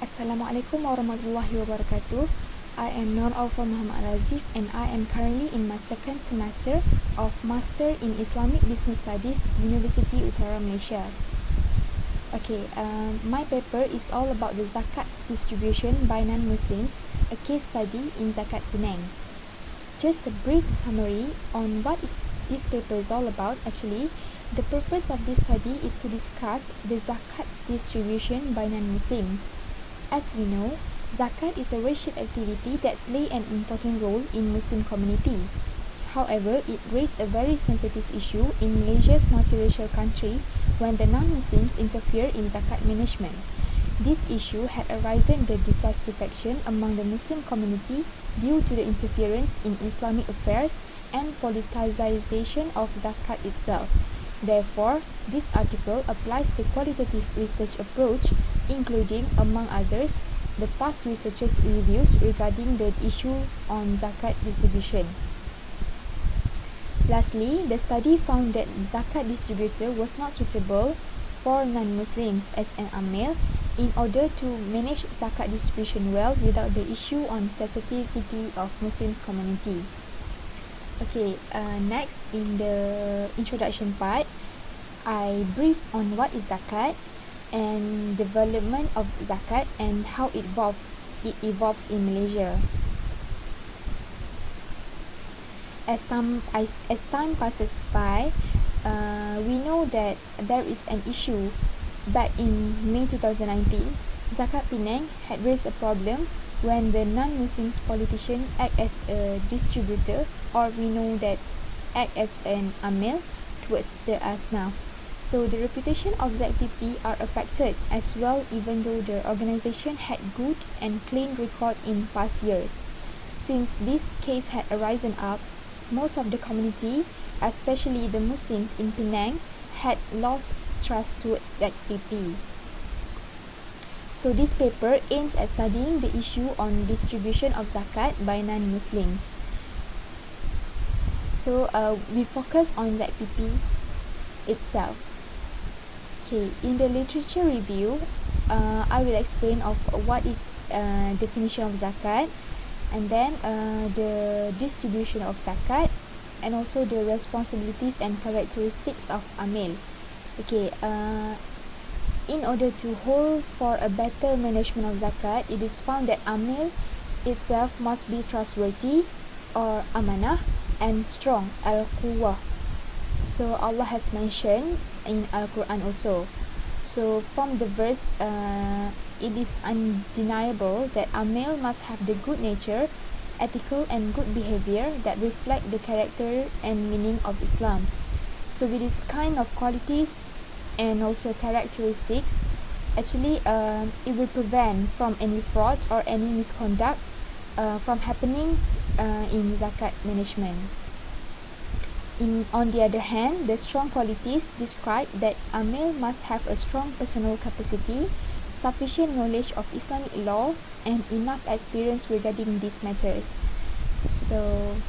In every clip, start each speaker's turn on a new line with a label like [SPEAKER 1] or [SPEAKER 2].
[SPEAKER 1] Assalamualaikum warahmatullahi wabarakatuh. I am Nur Alfa Muhammad Razif and I am currently in my second semester of Master in Islamic Business Studies, University Utara Malaysia. My paper is all about the zakat distribution by non-Muslims, a case study in Zakat Penang. Just a brief summary on what this paper is all about. Actually, the purpose of this study is to discuss the zakat distribution by non-Muslims. As we know, zakat is a worship activity that plays an important role in Muslim community. However, it raised a very sensitive issue in Malaysia's multiracial country when the non-Muslims interfere in zakat management. This issue had arisen the dissatisfaction among the Muslim community due to the interference in Islamic affairs and politicization of zakat itself. Therefore, this article applies the qualitative research approach, including, among others, the past researchers' reviews regarding the issue on zakat distribution. Lastly, the study found that zakat distributor was not suitable for non-Muslims as an amil in order to manage zakat distribution well without the issue on sensitivity of Muslims community. Next, in the introduction part, I brief on what is zakat and development of zakat and how it evolves in Malaysia. As time passes by, we know that there is an issue. Back in May 2019, Zakat Penang had raised a problem when the non-Muslims politician act as a distributor, or we know that act as an amil towards the ASNAF. So the reputation of ZPP are affected as well, even though the organisation had good and clean record in past years. Since this case had arisen up, most of the community, especially the Muslims in Penang, had lost trust towards ZPP. So this paper aims at studying the issue on distribution of zakat by non-Muslims. So we focus on ZPP itself. In the literature review, I will explain of what is definition of zakat, and then the distribution of zakat, and also the responsibilities and characteristics of amil. In order to hold for a better management of zakat, it is found that amil itself must be trustworthy or amanah and strong, al-quwwah. So Allah has mentioned in Al-Quran also. So from the verse, it is undeniable that amil must have the good nature, ethical and good behavior that reflect the character and meaning of Islam. So with this kind of qualities and also characteristics, actually it will prevent from any fraud or any misconduct from happening in zakat management. On the other hand, the strong qualities describe that amil must have a strong personal capacity, sufficient knowledge of Islamic laws, and enough experience regarding these matters. So,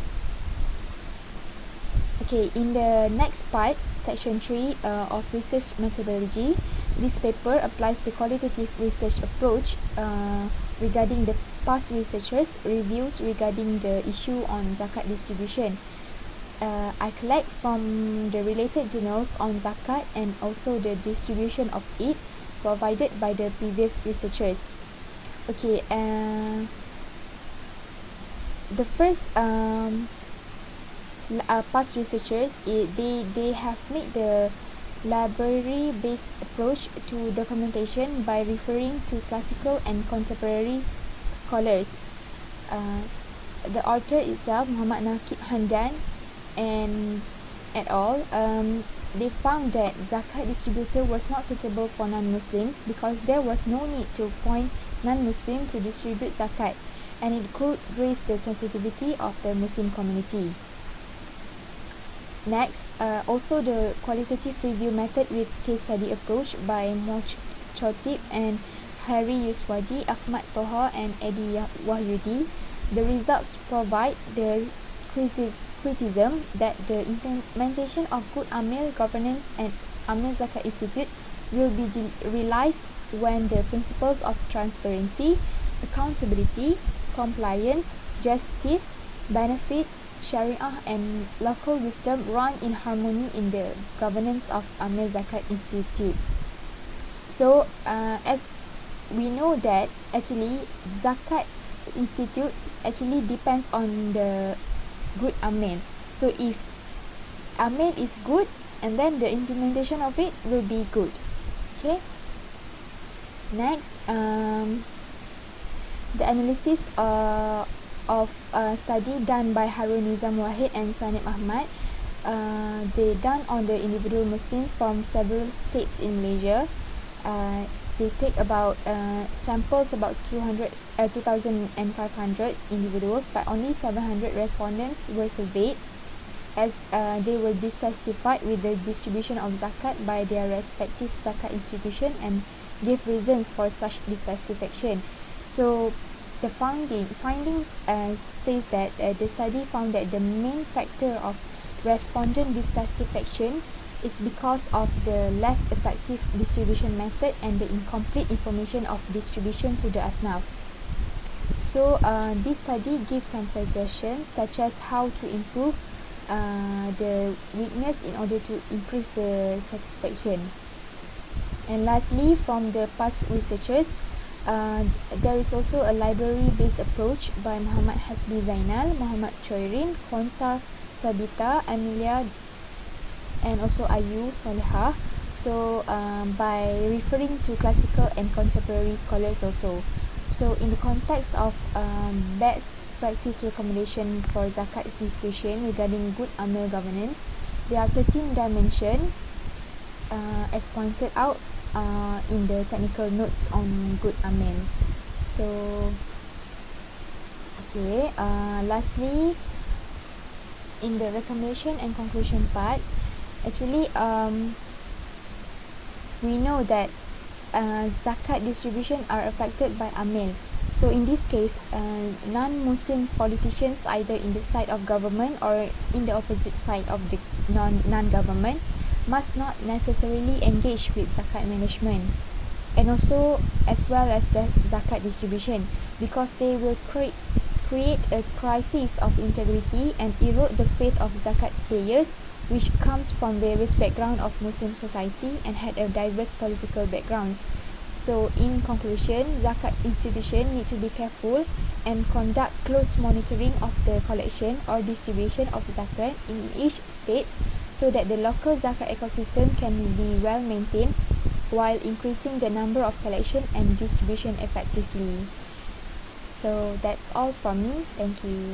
[SPEAKER 1] in the next part, section 3 of research methodology, this paper applies the qualitative research approach regarding the past researchers' reviews regarding the issue on zakat distribution. I collect from the related journals on zakat and also the distribution of it provided by the previous researchers. The first past researchers, they have made the library-based approach to documentation by referring to classical and contemporary scholars. The author itself, Muhammad Nakib Handan and et al., they found that zakat distributor was not suitable for non-Muslims because there was no need to appoint non-Muslim to distribute zakat, and it could raise the sensitivity of the Muslim community. Next, also the qualitative review method with case study approach by Moch Chotip and Harry Yuswadi, Ahmad Toha and Eddie Wahyudi. The results provide the criticism that the implementation of good amil governance and Amil Zakat Institute will be realized when the principles of transparency, accountability, compliance, justice, benefit, Sharia and local wisdom run in harmony in the governance of Amil Zakat Institute. So as we know that actually Zakat Institute actually depends on the good Amil. So if Amil is good, and then the implementation of it will be good. Okay. Next, the analysis of a study done by Harun Nizam Wahid and Sanib Ahmad. They done on the individual Muslim from several states in Malaysia. They take about samples about 2,500 individuals, but only 700 respondents were surveyed, as they were dissatisfied with the distribution of zakat by their respective zakat institution and gave reasons for such dissatisfaction. So the findings says that the study found that the main factor of respondent dissatisfaction is because of the less effective distribution method and the incomplete information of distribution to the asnaf. So this study gives some suggestions such as how to improve the weakness in order to increase the satisfaction. And lastly, from the past researchers, there is also a library-based approach by Muhammad Hasbi Zainal, Muhammad Choirin, Khonsa Sabita, Amelia, and also Ayu Soleha. So by referring to classical and contemporary scholars also. So in the context of best practice recommendation for zakat institution regarding good Amil governance, there are 13 dimensions as pointed out in the technical notes on good Amil. So okay, lastly, in the recommendation and conclusion part, actually we know that zakat distribution are affected by Amil. So in this case, non-Muslim politicians, either in the side of government or in the opposite side of the non-government, must not necessarily engage with zakat management, and also as well as the zakat distribution, because they will create a crisis of integrity and erode the faith of zakat payers, which comes from various backgrounds of Muslim society and had a diverse political backgrounds. So in conclusion, zakat institution need to be careful and conduct close monitoring of the collection or distribution of zakat in each state, so that the local zakat ecosystem can be well maintained while increasing the number of collection and distribution effectively. So that's all from me. Thank you.